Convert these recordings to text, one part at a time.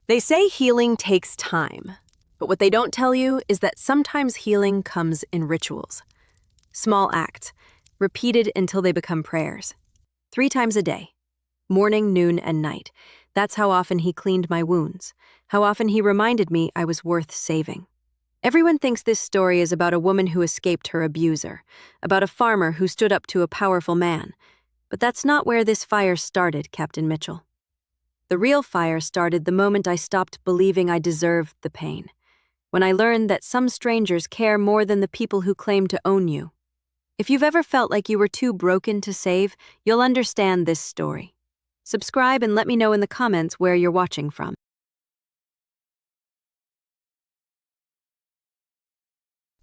They say healing takes time, but what they don't tell you is that sometimes healing comes in rituals. Small acts, repeated until they become prayers. 3 times a day, morning, noon, and night. That's how often he cleaned my wounds, how often he reminded me I was worth saving. Everyone thinks this story is about a woman who escaped her abuser, about a farmer who stood up to a powerful man. But that's not where this fire started, Captain Mitchell. The real fire started the moment I stopped believing I deserved the pain, when I learned that some strangers care more than the people who claim to own you. If you've ever felt like you were too broken to save, you'll understand this story. Subscribe and let me know in the comments where you're watching from.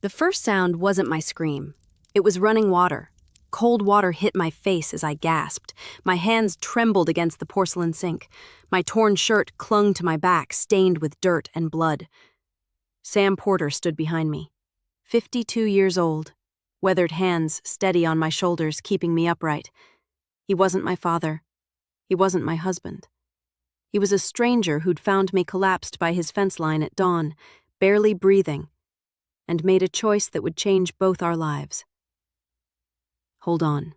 The first sound wasn't my scream. It was running water. Cold water hit my face as I gasped. My hands trembled against the porcelain sink. My torn shirt clung to my back, stained with dirt and blood. Sam Porter stood behind me. 52 years old, weathered hands steady on my shoulders, keeping me upright. He wasn't my father. He wasn't my husband. He was a stranger who'd found me collapsed by his fence line at dawn, barely breathing, and made a choice that would change both our lives. "Hold on,"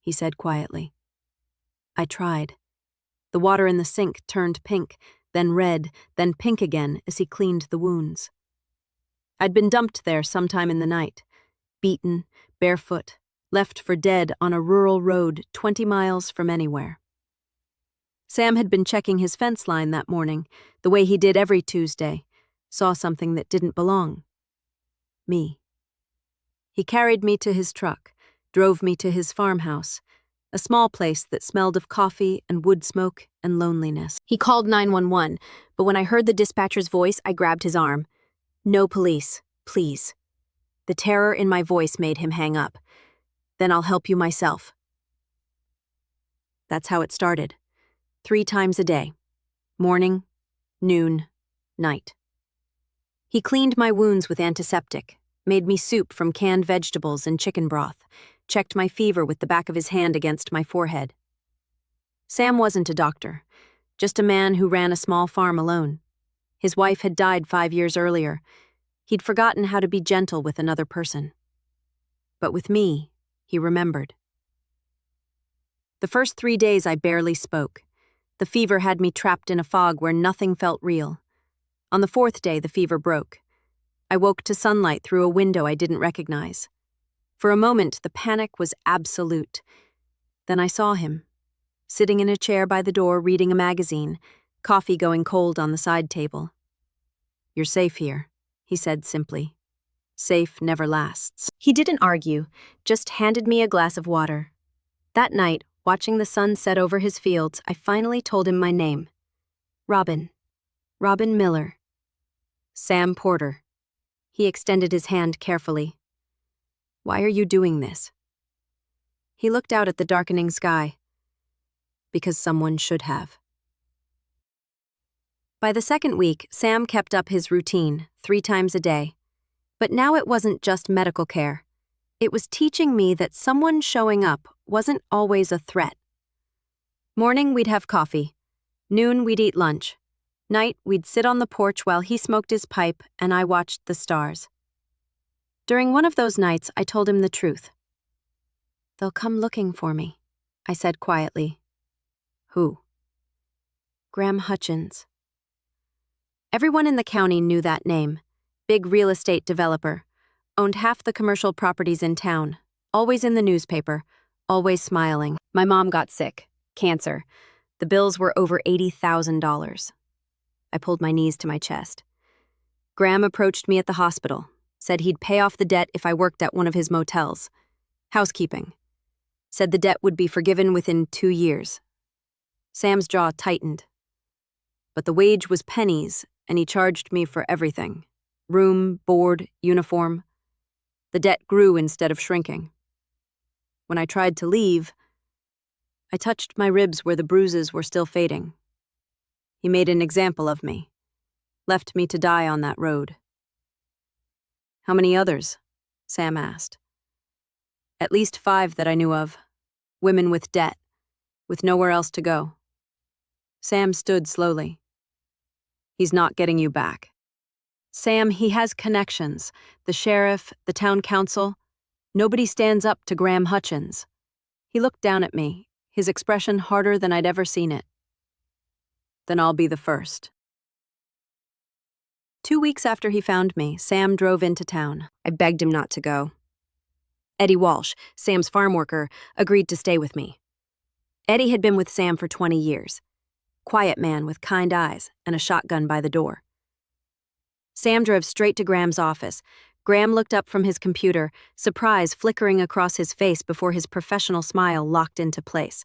he said quietly. I tried. The water in the sink turned pink, then red, then pink again as he cleaned the wounds. I'd been dumped there sometime in the night, beaten, barefoot, left for dead on a rural road 20 miles from anywhere. Sam had been checking his fence line that morning, the way he did every Tuesday, saw something that didn't belong. Me. He carried me to his truck, drove me to his farmhouse, a small place that smelled of coffee and wood smoke and loneliness. He called 911, but when I heard the dispatcher's voice, I grabbed his arm. "No police, please." The terror in my voice made him hang up. "Then I'll help you myself." That's how it started. 3 times a day. Morning, noon, night. He cleaned my wounds with antiseptic, made me soup from canned vegetables and chicken broth, checked my fever with the back of his hand against my forehead. Sam wasn't a doctor, just a man who ran a small farm alone. His wife had died 5 years earlier. He'd forgotten how to be gentle with another person. But with me, he remembered. The first 3 days I barely spoke. The fever had me trapped in a fog where nothing felt real. On the 4th day, the fever broke. I woke to sunlight through a window I didn't recognize. For a moment, the panic was absolute. Then I saw him, sitting in a chair by the door reading a magazine, coffee going cold on the side table. "You're safe here," he said simply. "Safe never lasts." He didn't argue, just handed me a glass of water. That night, watching the sun set over his fields, I finally told him my name. Robin. Robin Miller. Sam Porter. He extended his hand carefully. "Why are you doing this?" He looked out at the darkening sky. "Because someone should have." By the 2nd week, Sam kept up his routine, 3 times a day. But now it wasn't just medical care. It was teaching me that someone showing up wasn't always a threat. Morning, we'd have coffee. Noon, we'd eat lunch. Night, we'd sit on the porch while he smoked his pipe and I watched the stars. During one of those nights, I told him the truth. "They'll come looking for me," I said quietly. "Who?" "Graham Hutchins." Everyone in the county knew that name. Big real estate developer. Owned half the commercial properties in town. Always in the newspaper. Always smiling. My mom got sick. Cancer. The bills were over $80,000. I pulled my knees to my chest. Graham approached me at the hospital. Said he'd pay off the debt if I worked at one of his motels. Housekeeping. Said the debt would be forgiven within 2 years. Sam's jaw tightened. But the wage was pennies, and he charged me for everything. Room, board, uniform. The debt grew instead of shrinking. When I tried to leave, I touched my ribs where the bruises were still fading. He made an example of me. Left me to die on that road. "How many others?" Sam asked. "At least 5 that I knew of. Women with debt, with nowhere else to go." Sam stood slowly. He's not getting you back. Sam, he has connections. The sheriff, the town council. Nobody stands up to Graham Hutchins. He looked down at me, his expression harder than I'd ever seen it. Then I'll be the first. 2 weeks after he found me, Sam drove into town. I begged him not to go. Eddie Walsh, Sam's farm worker, agreed to stay with me. Eddie had been with Sam for 20 years. Quiet man with kind eyes and a shotgun by the door. Sam drove straight to Graham's office. Graham looked up from his computer, surprise flickering across his face before his professional smile locked into place.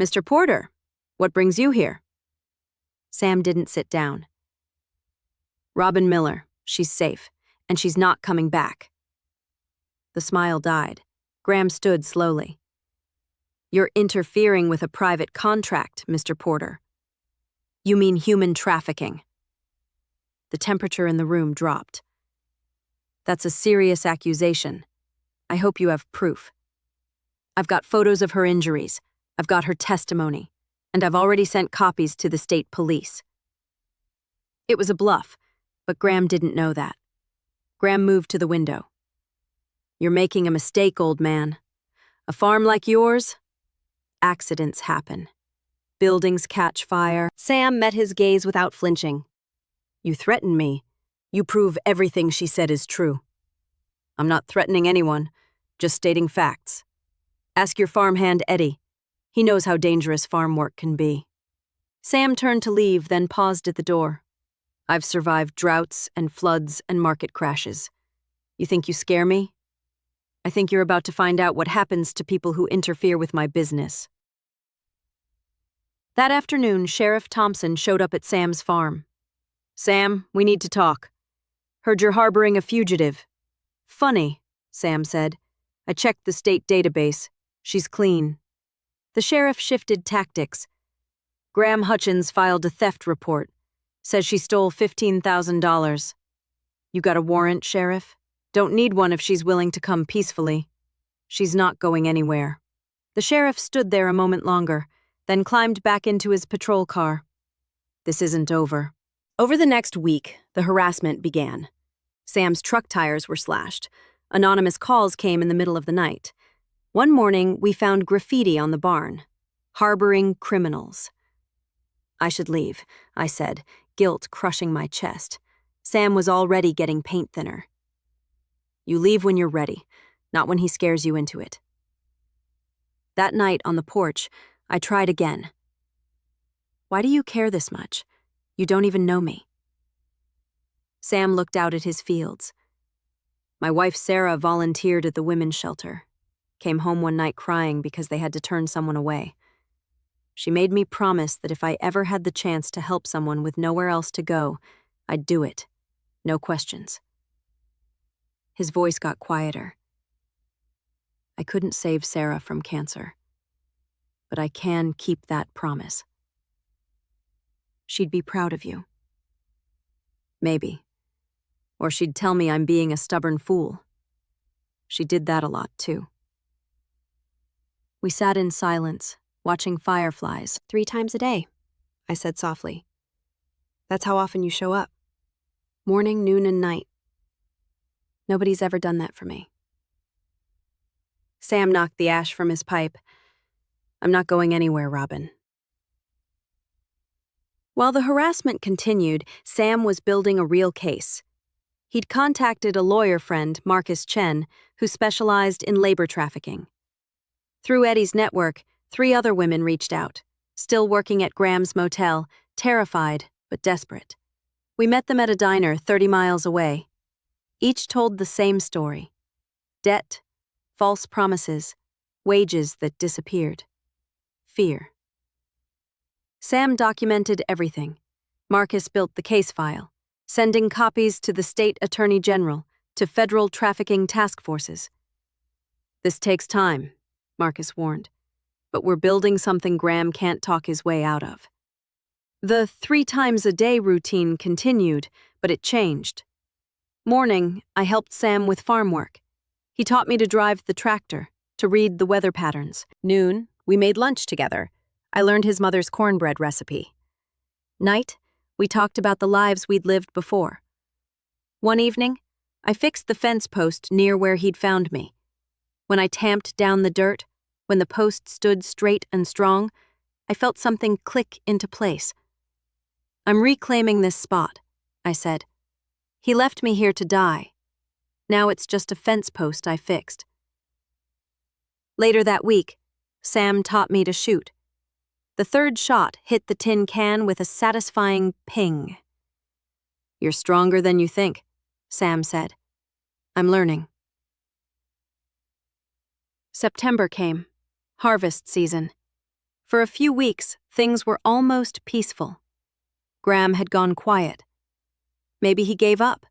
"Mr. Porter, what brings you here?" Sam didn't sit down. "Robin Miller, she's safe, and she's not coming back." The smile died. Graham stood slowly. "You're interfering with a private contract, Mr. Porter." "You mean human trafficking." The temperature in the room dropped. "That's a serious accusation. I hope you have proof. I've got photos of her injuries. I've got her testimony. And I've already sent copies to the state police." It was a bluff, but Graham didn't know that. Graham moved to the window. "You're making a mistake, old man. A farm like yours? Accidents happen. Buildings catch fire." Sam met his gaze without flinching. "You threaten me. You prove everything she said is true." "I'm not threatening anyone, just stating facts. Ask your farmhand Eddie. He knows how dangerous farm work can be." Sam turned to leave, then paused at the door. "I've survived droughts and floods and market crashes. You think you scare me? I think you're about to find out what happens to people who interfere with my business." That afternoon, Sheriff Thompson showed up at Sam's farm. "Sam, we need to talk. Heard you're harboring a fugitive." "Funny," Sam said. "I checked the state database. She's clean." The sheriff shifted tactics. "Graham Hutchins filed a theft report. Says she stole $15,000. You got a warrant, Sheriff? Don't need one if she's willing to come peacefully. She's not going anywhere." The sheriff stood there a moment longer, then climbed back into his patrol car. "This isn't over." Over the next week, the harassment began. Sam's truck tires were slashed. Anonymous calls came in the middle of the night. One morning, we found graffiti on the barn. "Harboring criminals." I should leave, I said, guilt crushing my chest. Sam was already getting paint thinner. "You leave when you're ready, not when he scares you into it." That night on the porch, I tried again. "Why do you care this much? You don't even know me." Sam looked out at his fields. "My wife Sarah volunteered at the women's shelter. Came home one night crying because they had to turn someone away. She made me promise that if I ever had the chance to help someone with nowhere else to go, I'd do it. No questions." His voice got quieter. "I couldn't save Sarah from cancer, but I can keep that promise. She'd be proud of you. Maybe. Or she'd tell me I'm being a stubborn fool. She did that a lot, too." We sat in silence, watching fireflies. "3 times a day," I said softly. "That's how often you show up. Morning, noon, and night. Nobody's ever done that for me." Sam knocked the ash from his pipe. "I'm not going anywhere, Robin." While the harassment continued, Sam was building a real case. He'd contacted a lawyer friend, Marcus Chen, who specialized in labor trafficking. Through Eddie's network, 3 other women reached out, still working at Graham's motel, terrified but desperate. We met them at a diner 30 miles away. Each told the same story. Debt, false promises, wages that disappeared. Fear. Sam documented everything. Marcus built the case file, sending copies to the state attorney general, to federal trafficking task forces. "This takes time," Marcus warned, "but we're building something Graham can't talk his way out of." The 3 times a day routine continued, but it changed. Morning, I helped Sam with farm work. He taught me to drive the tractor, to read the weather patterns. Noon, we made lunch together. I learned his mother's cornbread recipe. Night, We talked about the lives we'd lived before. One evening, I fixed the fence post near where he'd found me. When I tamped down the dirt, when the post stood straight and strong, I felt something click into place. "I'm reclaiming this spot," I said. "He left me here to die. Now it's just a fence post I fixed." Later that week, Sam taught me to shoot. The third shot hit the tin can with a satisfying ping. "You're stronger than you think," Sam said. "I'm learning." September came, harvest season. For a few weeks, things were almost peaceful. Graham had gone quiet. "Maybe he gave up,"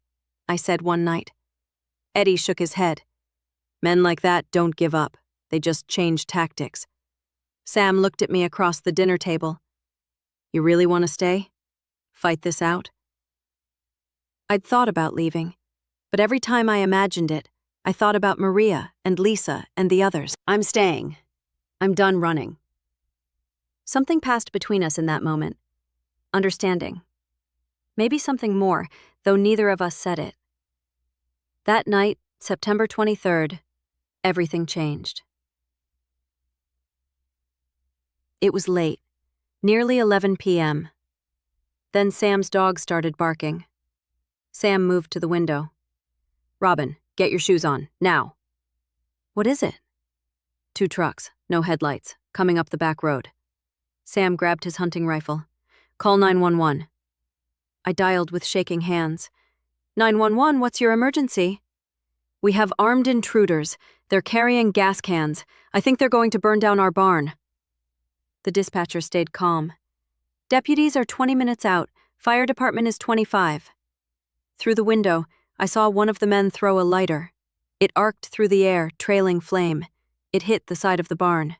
I said one night. Eddie shook his head. "Men like that don't give up. They just change tactics." Sam looked at me across the dinner table. "You really want to stay? Fight this out?" I'd thought about leaving, but every time I imagined it, I thought about Maria and Lisa and the others. "I'm staying. I'm done running." Something passed between us in that moment. Understanding. Maybe something more, though neither of us said it. That night, September 23rd, everything changed. It was late, nearly 11 p.m. Then Sam's dog started barking. Sam moved to the window. "Robin, get your shoes on, now." "What is it?" "Two trucks, no headlights, coming up the back road." Sam grabbed his hunting rifle. "Call 911. I dialed with shaking hands. 911, what's your emergency?" "We have armed intruders. They're carrying gas cans. I think they're going to burn down our barn." The dispatcher stayed calm. "Deputies are 20 minutes out. Fire department is 25. Through the window, I saw one of the men throw a lighter. It arced through the air, trailing flame. It hit the side of the barn.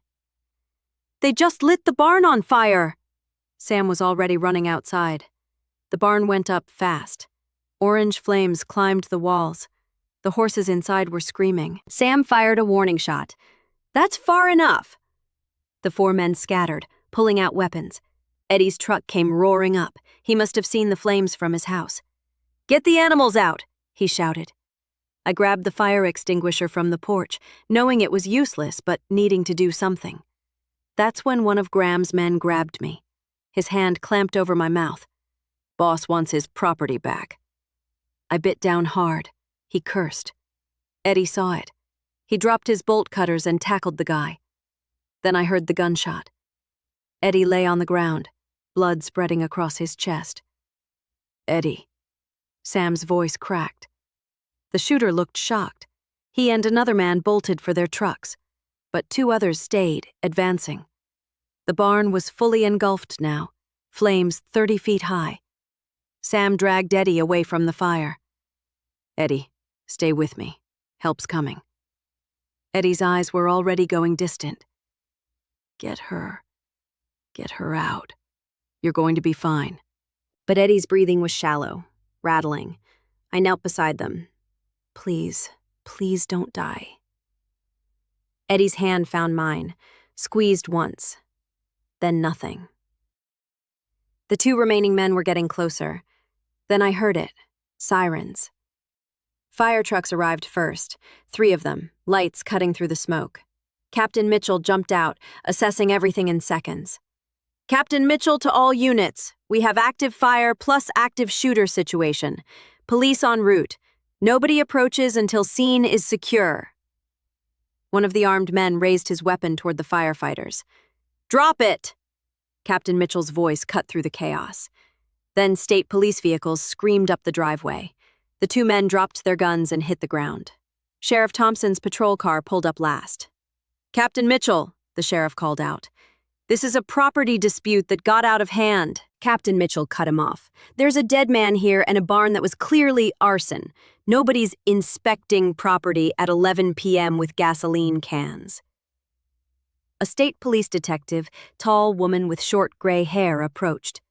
"They just lit the barn on fire!" Sam was already running outside. The barn went up fast. Orange flames climbed the walls. The horses inside were screaming. Sam fired a warning shot. "That's far enough!" The four men scattered, pulling out weapons. Eddie's truck came roaring up. He must have seen the flames from his house. "Get the animals out!" he shouted. I grabbed the fire extinguisher from the porch, knowing it was useless but needing to do something. That's when one of Graham's men grabbed me. His hand clamped over my mouth. "Boss wants his property back." I bit down hard. He cursed. Eddie saw it. He dropped his bolt cutters and tackled the guy. Then I heard the gunshot. Eddie lay on the ground, blood spreading across his chest. "Eddie." Sam's voice cracked. The shooter looked shocked. He and another man bolted for their trucks, but two others stayed, advancing. The barn was fully engulfed now, flames 30 feet high. Sam dragged Eddie away from the fire. "Eddie, stay with me. Help's coming." Eddie's eyes were already going distant. Get her out. You're going to be fine." But Eddie's breathing was shallow, rattling. I knelt beside them. Please don't die." Eddie's hand found mine, squeezed once, then nothing. The two remaining men were getting closer. Then I heard it, sirens. Fire trucks arrived first, 3 of them, lights cutting through the smoke. Captain Mitchell jumped out, assessing everything in seconds. "Captain Mitchell to all units. We have active fire plus active shooter situation. Police en route. Nobody approaches until scene is secure." One of the armed men raised his weapon toward the firefighters. "Drop it!" Captain Mitchell's voice cut through the chaos. Then state police vehicles screamed up the driveway. The 2 men dropped their guns and hit the ground. Sheriff Thompson's patrol car pulled up last. "Captain Mitchell," the sheriff called out. "This is a property dispute that got out of hand." Captain Mitchell cut him off. "There's a dead man here and a barn that was clearly arson. Nobody's inspecting property at 11 p.m. with gasoline cans." A state police detective, tall woman with short gray hair, approached.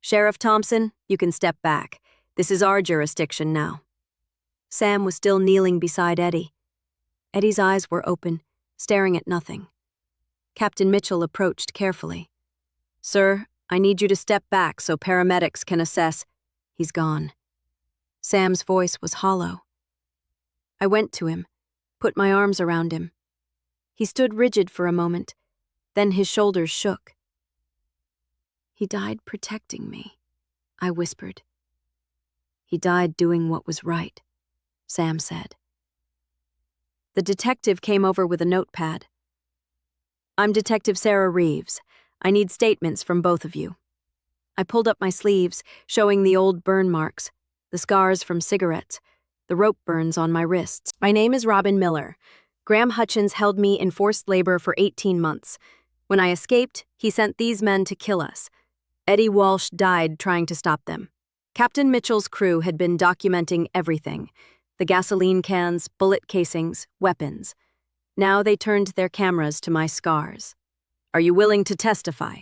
"Sheriff Thompson, you can step back. This is our jurisdiction now." Sam was still kneeling beside Eddie. Eddie's eyes were open, staring at nothing. Captain Mitchell approached carefully. "Sir, I need you to step back so paramedics can assess. He's gone. Sam's voice was hollow. I went to him, put my arms around him. He stood rigid for a moment, then his shoulders shook. He died protecting me, I whispered. He died doing what was right, Sam said. The detective came over with a notepad. I'm Detective Sarah Reeves. I need statements from both of you. I pulled up my sleeves, showing the old burn marks, the scars from cigarettes, the rope burns on my wrists. My name is Robin Miller. Graham Hutchins held me in forced labor for 18 months. When I escaped, he sent these men to kill us. Eddie Walsh died trying to stop them. Captain Mitchell's crew had been documenting everything: the gasoline cans, bullet casings, weapons. Now they turned their cameras to my scars. Are you willing to testify?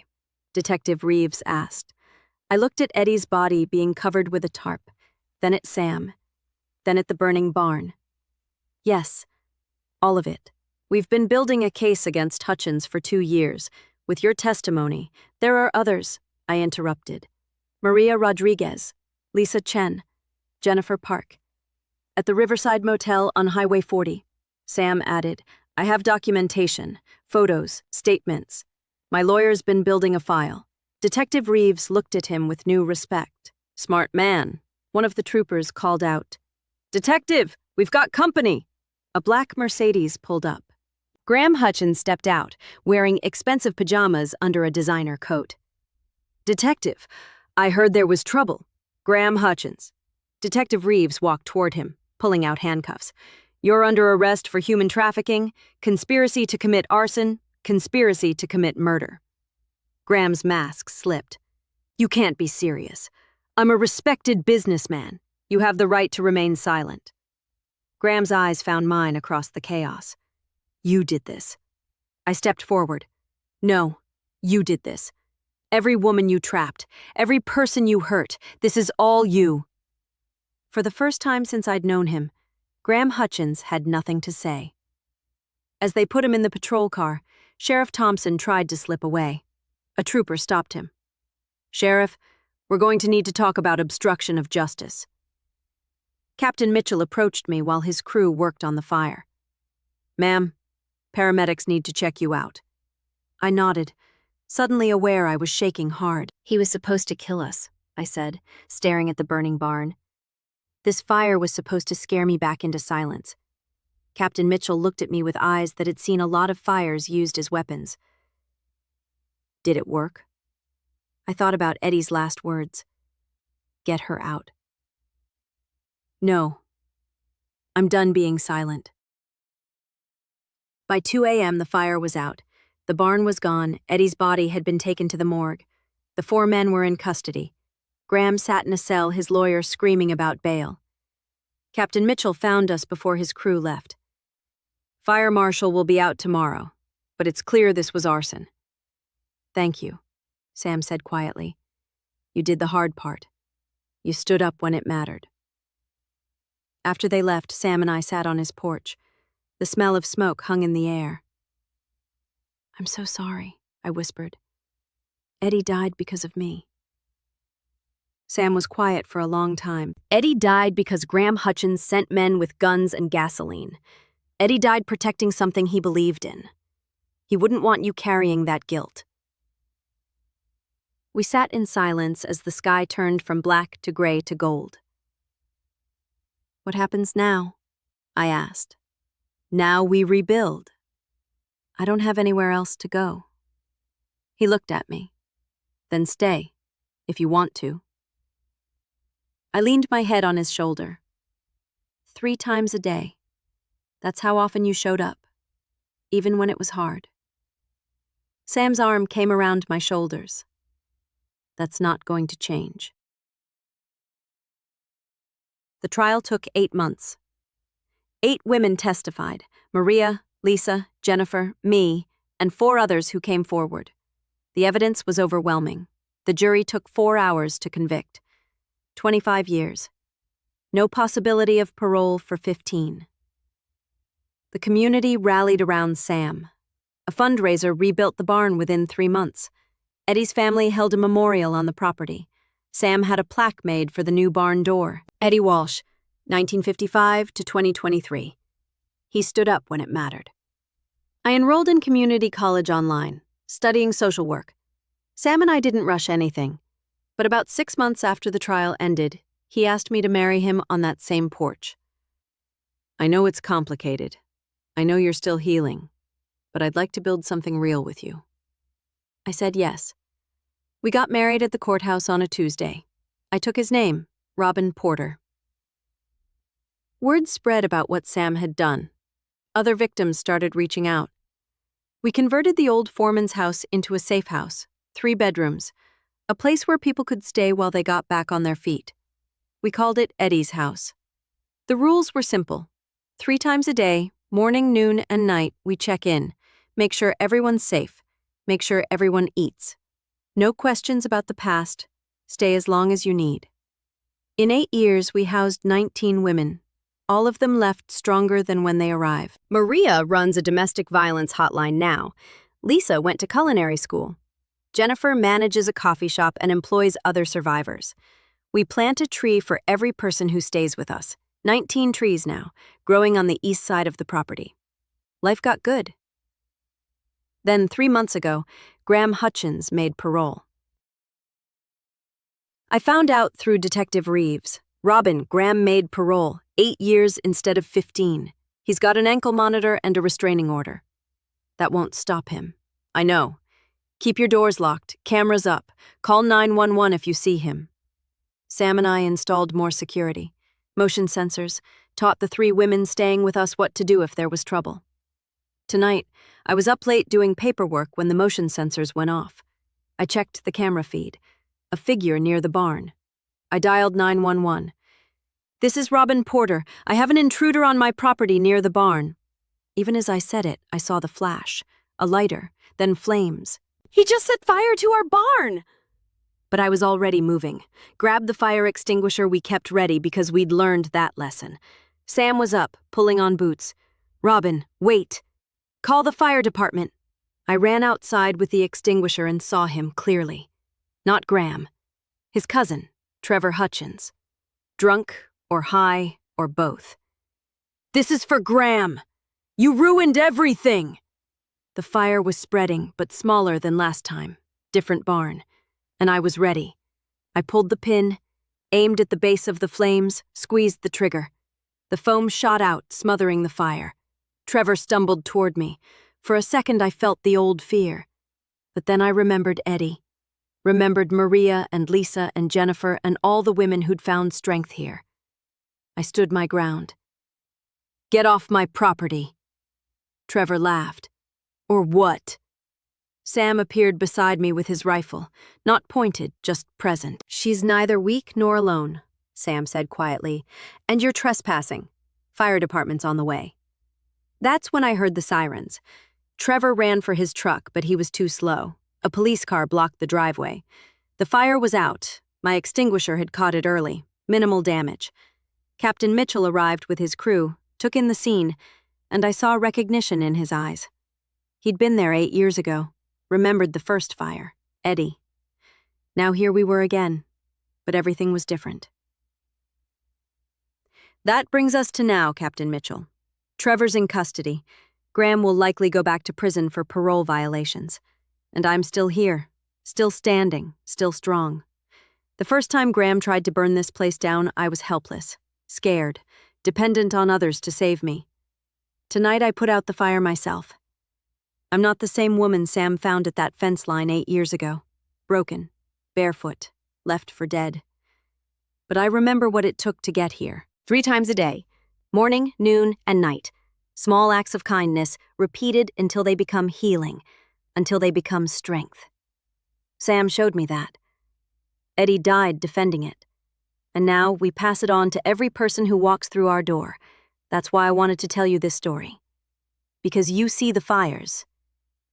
Detective Reeves asked. I looked at Eddie's body being covered with a tarp, then at Sam, then at the burning barn. Yes, all of it. We've been building a case against Hutchins for 2 years. With your testimony, there are others, I interrupted. Maria Rodriguez, Lisa Chen, Jennifer Park. At the Riverside Motel on Highway 40, Sam added, I have documentation, photos, statements. My lawyer's been building a file. Detective Reeves looked at him with new respect. Smart man. One of the troopers called out, Detective, we've got company. A black Mercedes pulled up. Graham Hutchins stepped out, wearing expensive pajamas under a designer coat. Detective, I heard there was trouble. Graham Hutchins. Detective Reeves walked toward him, pulling out handcuffs. You're under arrest for human trafficking, conspiracy to commit arson, conspiracy to commit murder. Graham's mask slipped. You can't be serious. I'm a respected businessman. You have the right to remain silent. Graham's eyes found mine across the chaos. You did this. I stepped forward. No, you did this. Every woman you trapped, every person you hurt, this is all you. For the first time since I'd known him, Graham Hutchins had nothing to say. As they put him in the patrol car, Sheriff Thompson tried to slip away. A trooper stopped him. Sheriff, we're going to need to talk about obstruction of justice. Captain Mitchell approached me while his crew worked on the fire. Ma'am, paramedics need to check you out. I nodded, suddenly aware I was shaking hard. He was supposed to kill us, I said, staring at the burning barn. This fire was supposed to scare me back into silence. Captain Mitchell looked at me with eyes that had seen a lot of fires used as weapons. Did it work? I thought about Eddie's last words. Get her out. No. I'm done being silent. By 2 a.m., the fire was out. The barn was gone. Eddie's body had been taken to the morgue. The 4 men were in custody. Graham sat in a cell, his lawyer screaming about bail. Captain Mitchell found us before his crew left. Fire marshal will be out tomorrow, but it's clear this was arson. Thank you, Sam said quietly. You did the hard part. You stood up when it mattered. After they left, Sam and I sat on his porch. The smell of smoke hung in the air. I'm so sorry, I whispered. Eddie died because of me. Sam was quiet for a long time. Eddie died because Graham Hutchins sent men with guns and gasoline. Eddie died protecting something he believed in. He wouldn't want you carrying that guilt. We sat in silence as the sky turned from black to gray to gold. What happens now? I asked. Now we rebuild. I don't have anywhere else to go. He looked at me. Then stay, if you want to. I leaned my head on his shoulder. 3 times a day. That's how often you showed up, even when it was hard. Sam's arm came around my shoulders. That's not going to change. The trial took 8 months. 8 women testified: Maria, Lisa, Jennifer, me, and 4 others who came forward. The evidence was overwhelming. The jury took 4 hours to convict. 25 years. No possibility of parole for 15. The community rallied around Sam. A fundraiser rebuilt the barn within 3 months. Eddie's family held a memorial on the property. Sam had a plaque made for the new barn door. Eddie Walsh, 1955 to 2023. He stood up when it mattered. I enrolled in community college online, studying social work. Sam and I didn't rush anything, but about 6 months after the trial ended, he asked me to marry him on that same porch. I know it's complicated. I know you're still healing, but I'd like to build something real with you. I said yes. We got married at the courthouse on a Tuesday. I took his name, Robin Porter. Word spread about what Sam had done. Other victims started reaching out. We converted the old foreman's house into a safe house, 3 bedrooms, a place where people could stay while they got back on their feet. We called it Eddie's house. The rules were simple. 3 times a day, morning, noon, and night, we check in, make sure everyone's safe, make sure everyone eats. No questions about the past. Stay as long as you need. In 8 years, we housed 19 women. All of them left stronger than when they arrived. Maria runs a domestic violence hotline now. Lisa went to culinary school. Jennifer manages a coffee shop and employs other survivors. We plant a tree for every person who stays with us. 19 trees now, growing on the east side of the property. Life got good. Then 3 months ago, Graham Hutchins made parole. I found out through Detective Reeves. Graham made parole, 8 years instead of 15. He's got an ankle monitor and a restraining order. That won't stop him. I know. Keep your doors locked, cameras up. Call 911 if you see him. Sam and I installed more security. Motion sensors, taught the 3 women staying with us what to do if there was trouble. Tonight, I was up late doing paperwork when the motion sensors went off. I checked the camera feed. A figure near the barn. I dialed 911. This is Robin Porter. I have an intruder on my property near the barn. Even as I said it, I saw the flash, a lighter, then flames. He just set fire to our barn! But I was already moving. Grabbed the fire extinguisher we kept ready because we'd learned that lesson. Sam was up, pulling on boots. Robin, wait. Call the fire department. I ran outside with the extinguisher and saw him clearly. Not Graham. His cousin, Trevor Hutchins. Drunk or high or both. This is for Graham. You ruined everything. The fire was spreading, but smaller than last time. Different barn. And I was ready. I pulled the pin, aimed at the base of the flames, squeezed the trigger. The foam shot out, smothering the fire. Trevor stumbled toward me. For a second I felt the old fear. But then I remembered Eddie. Remembered Maria and Lisa and Jennifer and all the women who'd found strength here. I stood my ground. Get off my property. Trevor laughed. Or what? Sam appeared beside me with his rifle, not pointed, just present. She's neither weak nor alone, Sam said quietly, and you're trespassing. Fire department's on the way. That's when I heard the sirens. Trevor ran for his truck, but he was too slow. A police car blocked the driveway. The fire was out. My extinguisher had caught it early. Minimal damage. Captain Mitchell arrived with his crew, took in the scene, and I saw recognition in his eyes. He'd been there 8 years ago, remembered the first fire, Eddie. Now here we were again, but everything was different. That brings us to now, Captain Mitchell. Trevor's in custody. Graham will likely go back to prison for parole violations. And I'm still here, still standing, still strong. The first time Graham tried to burn this place down, I was helpless, scared, dependent on others to save me. Tonight I put out the fire myself. I'm not the same woman Sam found at that fence line 8 years ago. Broken, barefoot, left for dead. But I remember what it took to get here. 3 times a day, morning, noon, and night. Small acts of kindness, repeated until they become healing, until they become strength. Sam showed me that. Eddie died defending it. And now we pass it on to every person who walks through our door. That's why I wanted to tell you this story. Because you see the fires,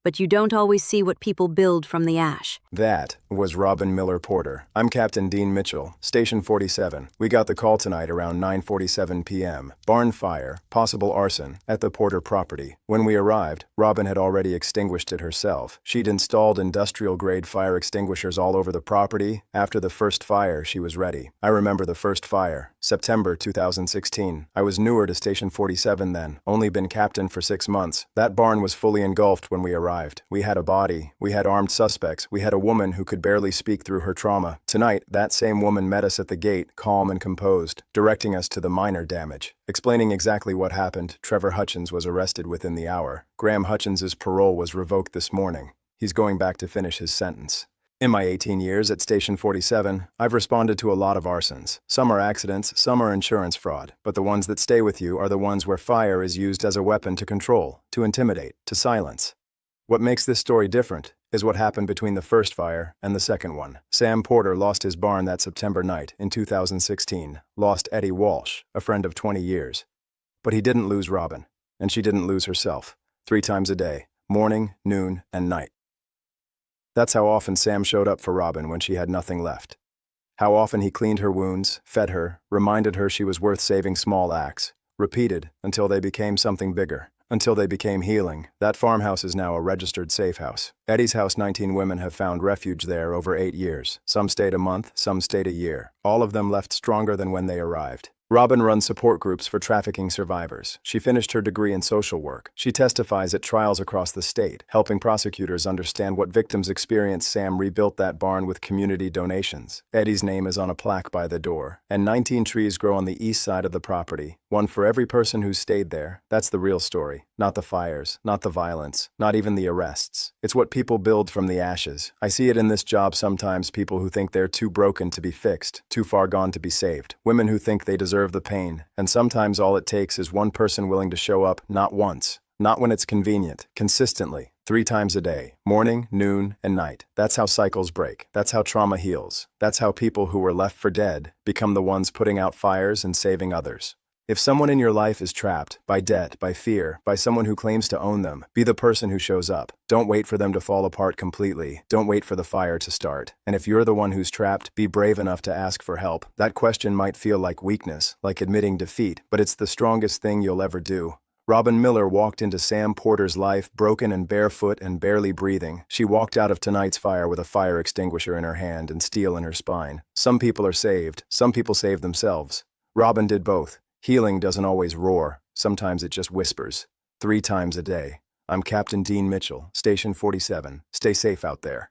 but you don't always see what people build from the ash. That was Robin Miller Porter. I'm Captain Dean Mitchell, Station 47. We got the call tonight around 9:47 p.m. Barn fire, possible arson, at the Porter property. When we arrived, Robin had already extinguished it herself. She'd installed industrial-grade fire extinguishers all over the property. After the first fire, she was ready. I remember the first fire, September 2016. I was newer to Station 47 then, only been captain for 6 months. That barn was fully engulfed when we arrived. We had a body, we had armed suspects, we had a woman who could barely speak through her trauma. Tonight, that same woman met us at the gate, calm and composed, directing us to the minor damage. Explaining exactly what happened, Trevor Hutchins was arrested within the hour. Graham Hutchins's parole was revoked this morning. He's going back to finish his sentence. In my 18 years at Station 47, I've responded to a lot of arsons. Some are accidents, some are insurance fraud, but the ones that stay with you are the ones where fire is used as a weapon to control, to intimidate, to silence. What makes this story different is what happened between the first fire and the second one. Sam Porter lost his barn that September night in 2016, lost Eddie Walsh, a friend of 20 years. But he didn't lose Robin, and she didn't lose herself. 3 times a day, morning, noon, and night. That's how often Sam showed up for Robin when she had nothing left. How often he cleaned her wounds, fed her, reminded her she was worth saving. Small acts, repeated until they became something bigger. Until they became healing. That farmhouse is now a registered safe house. Eddie's house, 19 women have found refuge there over 8 years. Some stayed a month, some stayed a year. All of them left stronger than when they arrived. Robin runs support groups for trafficking survivors. She finished her degree in social work. She testifies at trials across the state, helping prosecutors understand what victims experience. Sam rebuilt that barn with community donations. Eddie's name is on a plaque by the door, and 19 trees grow on the east side of the property, one for every person who stayed there. That's the real story. Not the fires, not the violence, not even the arrests. It's what people build from the ashes. I see it in this job sometimes, people who think they're too broken to be fixed, too far gone to be saved. Women who think they deserve the pain, and sometimes all it takes is one person willing to show up, not once, not when it's convenient, consistently, 3 times a day, morning, noon, and night. That's how cycles break. That's how trauma heals. That's how people who were left for dead become the ones putting out fires and saving others. If someone in your life is trapped by debt, by fear, by someone who claims to own them, be the person who shows up. Don't wait for them to fall apart completely. Don't wait for the fire to start. And if you're the one who's trapped, be brave enough to ask for help. That question might feel like weakness, like admitting defeat, but it's the strongest thing you'll ever do. Robin Miller walked into Sam Porter's life broken and barefoot and barely breathing. She walked out of tonight's fire with a fire extinguisher in her hand and steel in her spine. Some people are saved. Some people save themselves. Robin did both. Healing doesn't always roar. Sometimes it just whispers. 3 times a day. I'm Captain Dean Mitchell, Station 47. Stay safe out there.